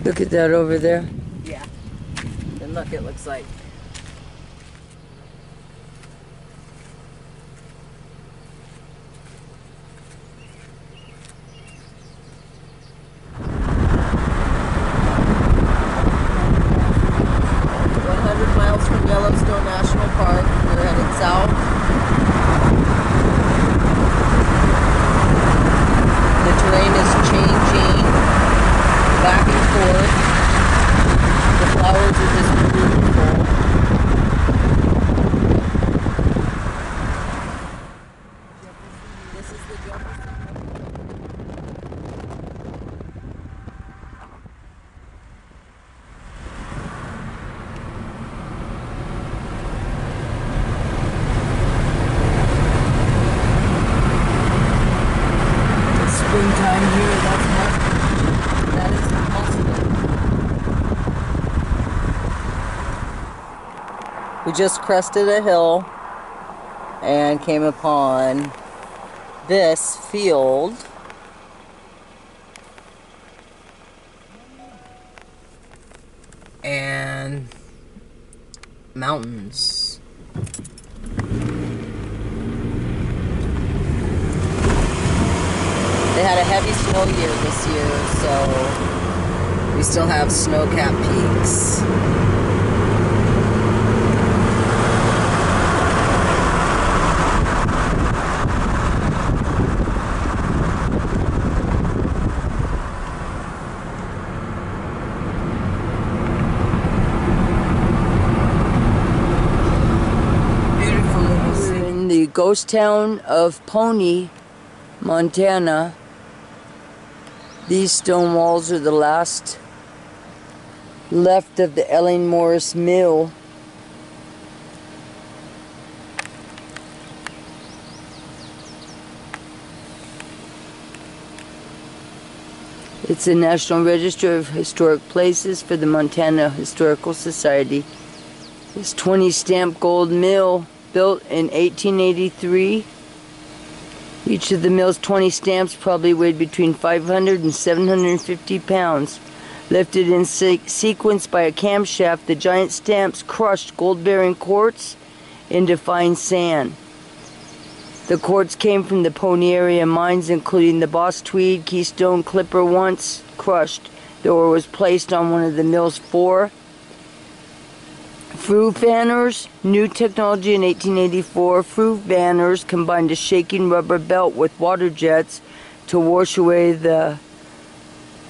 Look at that over there. Yeah. And look, it looks like. From YellowStone National Park. We're headed south. The terrain is changing back and forth. The flowers are just beautiful. This is the Jefferson. Springtime here, that is possible. We just crested a hill and came upon this field. And mountains. They had a heavy snow year this year, so we still have snow-capped peaks. Beautiful little city. We're in the ghost town of Pony, Montana. These stone walls are the last left of the Ellen Morris Mill. It's a National Register of Historic Places for the Montana Historical Society. This 20 stamp gold mill built in 1883. Each of the mill's 20 stamps probably weighed between 500 and 750 pounds. Lifted in sequence by a camshaft, the giant stamps crushed gold-bearing quartz into fine sand. The quartz came from the Pony area mines, including the Boss Tweed, Keystone, Clipper. Once crushed, the ore was placed on one of the mill's 4 Fruit fanners. New technology in 1884. Fruit fanners combined a shaking rubber belt with water jets to wash away the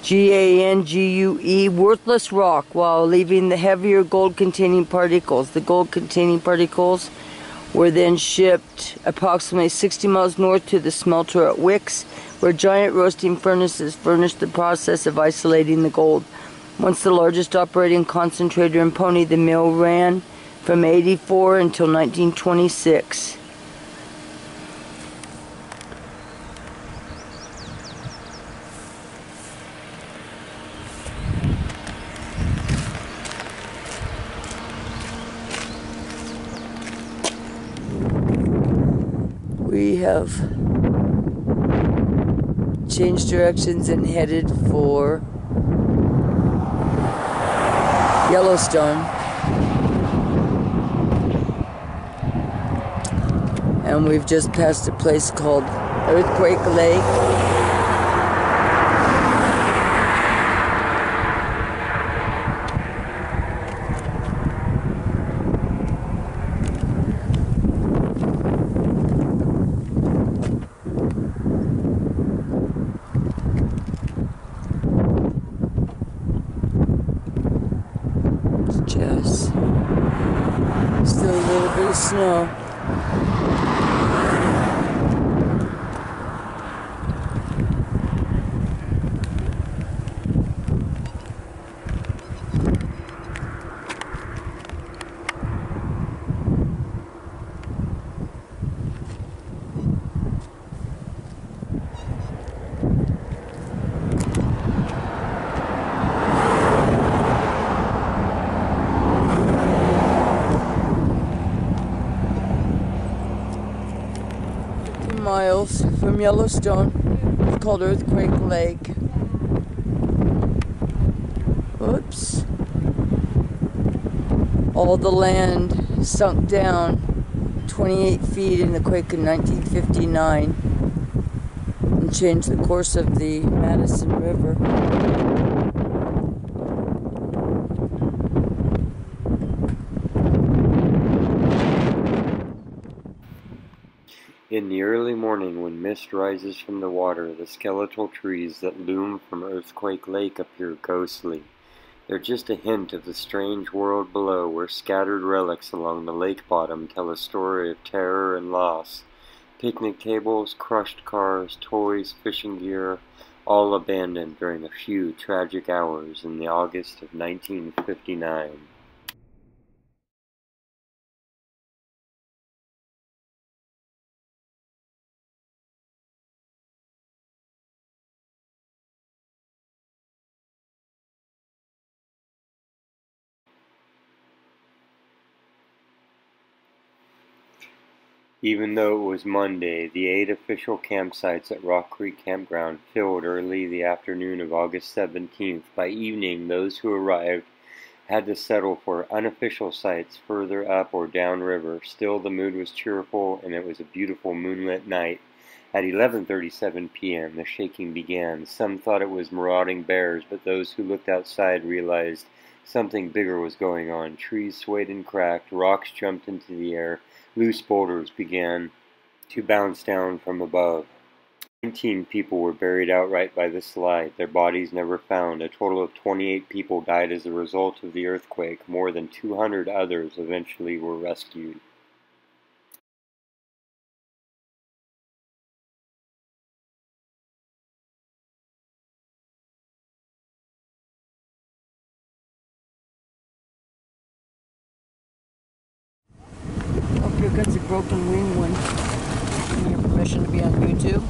GANGUE worthless rock while leaving the heavier gold-containing particles. The gold-containing particles were then shipped approximately 60 miles north to the smelter at Wicks, where giant roasting furnaces furnished the process of isolating the gold. Once the largest operating concentrator in Pony, the mill ran from 84 until 1926. We have changed directions and headed for YellowStone, and we've just passed a place called Earthquake Lake. Just still a little bit of snow. Miles from Yellowstone. It's called Earthquake Lake. All the land sunk down 28 feet in the quake in 1959 and changed the course of the Madison River. In the early morning, when mist rises from the water, the skeletal trees that loom from Earthquake Lake appear ghostly. They're just a hint of the strange world below, where scattered relics along the lake bottom tell a story of terror and loss. Picnic tables, crushed cars, toys, fishing gear, all abandoned during a few tragic hours in the August of 1959. Even though it was Monday, the 8 official campsites at Rock Creek Campground filled early the afternoon of August 17th. By evening, those who arrived had to settle for unofficial sites further up or down river. Still, the mood was cheerful, and it was a beautiful moonlit night. At 11:37 p.m., the shaking began. Some thought it was marauding bears, but those who looked outside realized something bigger was going on. Trees swayed and cracked, rocks jumped into the air, loose boulders began to bounce down from above. 19 people were buried outright by the slide, their bodies never found. A total of 28 people died as a result of the earthquake. More than 200 others eventually were rescued. Oh, here comes a broken wing one. Give me your permission to be on YouTube.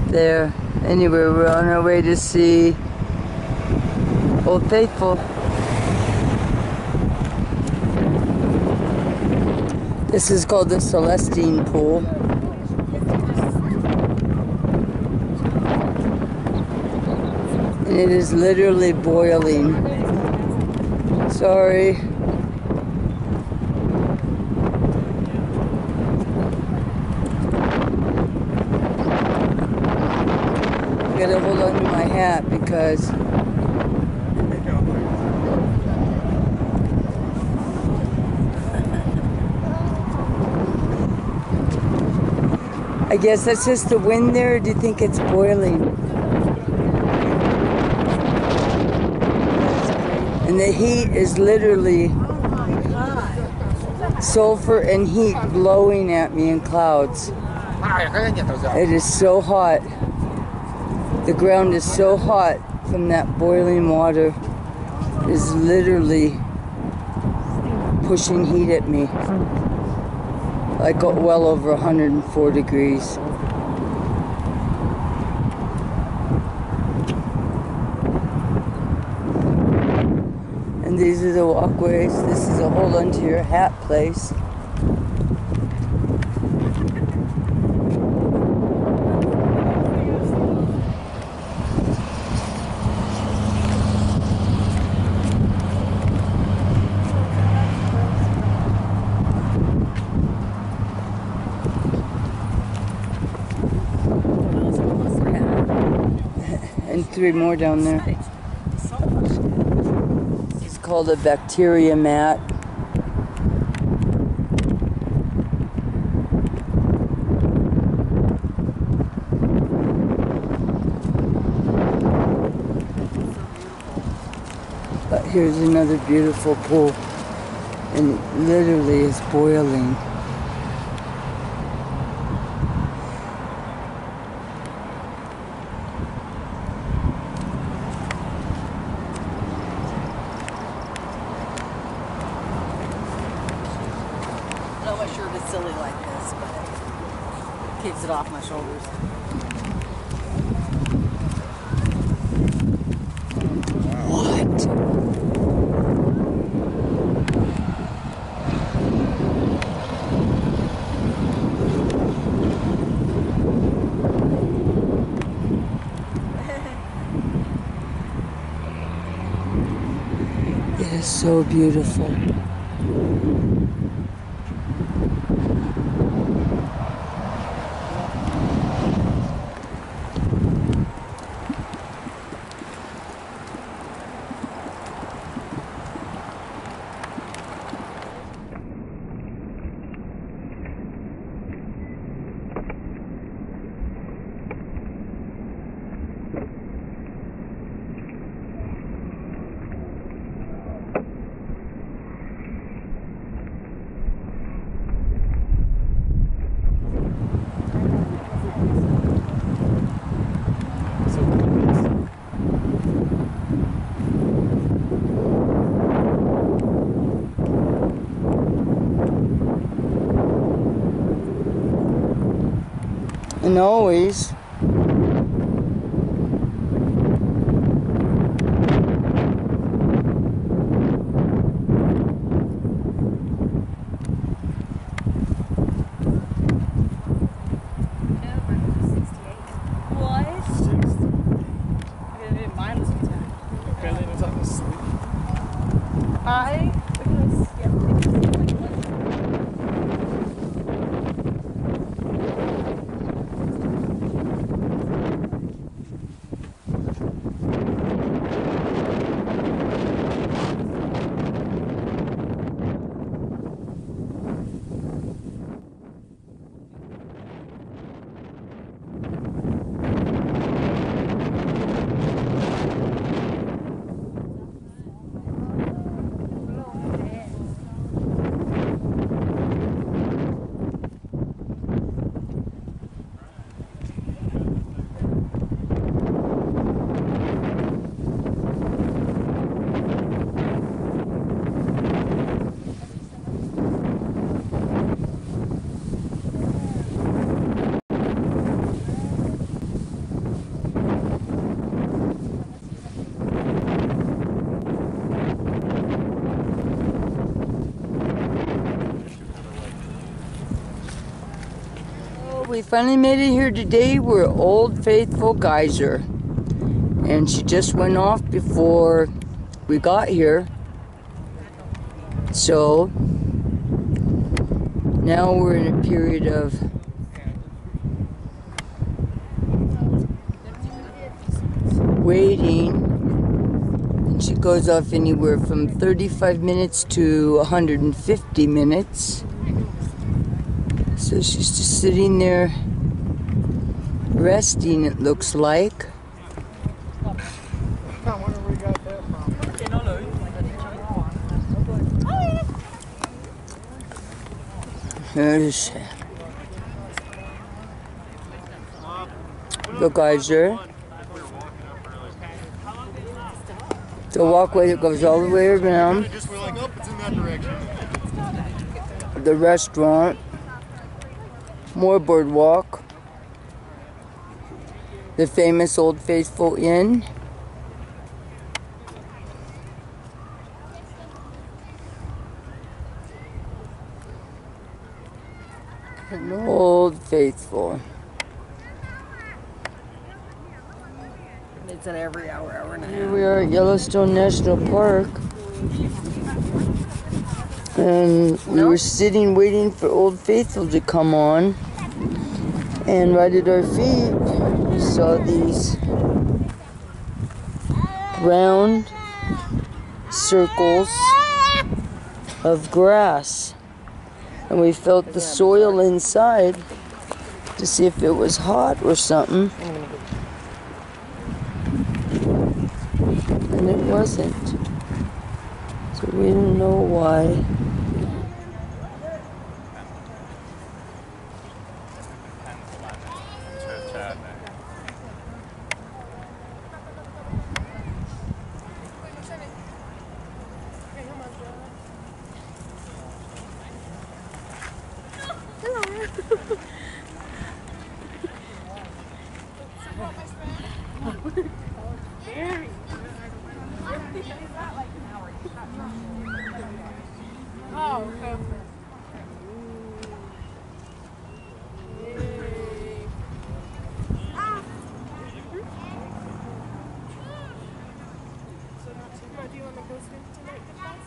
There. Anyway, we're on our way to see Old Faithful. This is called the Celestine Pool. And it is literally boiling. Sorry. I gotta hold on to my hat because I guess that's just the wind there, or do you think it's boiling? And the heat is literally sulfur and heat blowing at me in clouds. It is so hot. The ground is so hot from that boiling water. It is literally pushing heat at me. I got well over 104 degrees. And these are the walkways. This is a hold onto your hat place. And 3 more down there. It's called a bacteria mat. But here's another beautiful pool, and it literally is boiling. I know my shirt is silly like this, but it keeps it off my shoulders. What? It is so beautiful. And always we finally made it here today. We're Old Faithful Geyser, and she just went off before we got here. So now we're in a period of waiting, and she goes off anywhere from 35 minutes to 150 minutes. So she's just sitting there resting, it looks like. Here's the geyser. The walkway that goes all the way around. The restaurant. More boardwalk. The famous Old Faithful Inn. An Old Faithful. It's at every hour and a half. Here we are at Yellowstone National Park. And we were sitting waiting for Old Faithful to come on. And right at our feet, we saw these round circles of grass. And we felt the soil inside to see if it was hot or something. And it wasn't. So we didn't know why. Oh, okay. Do you want to go swim tonight with us?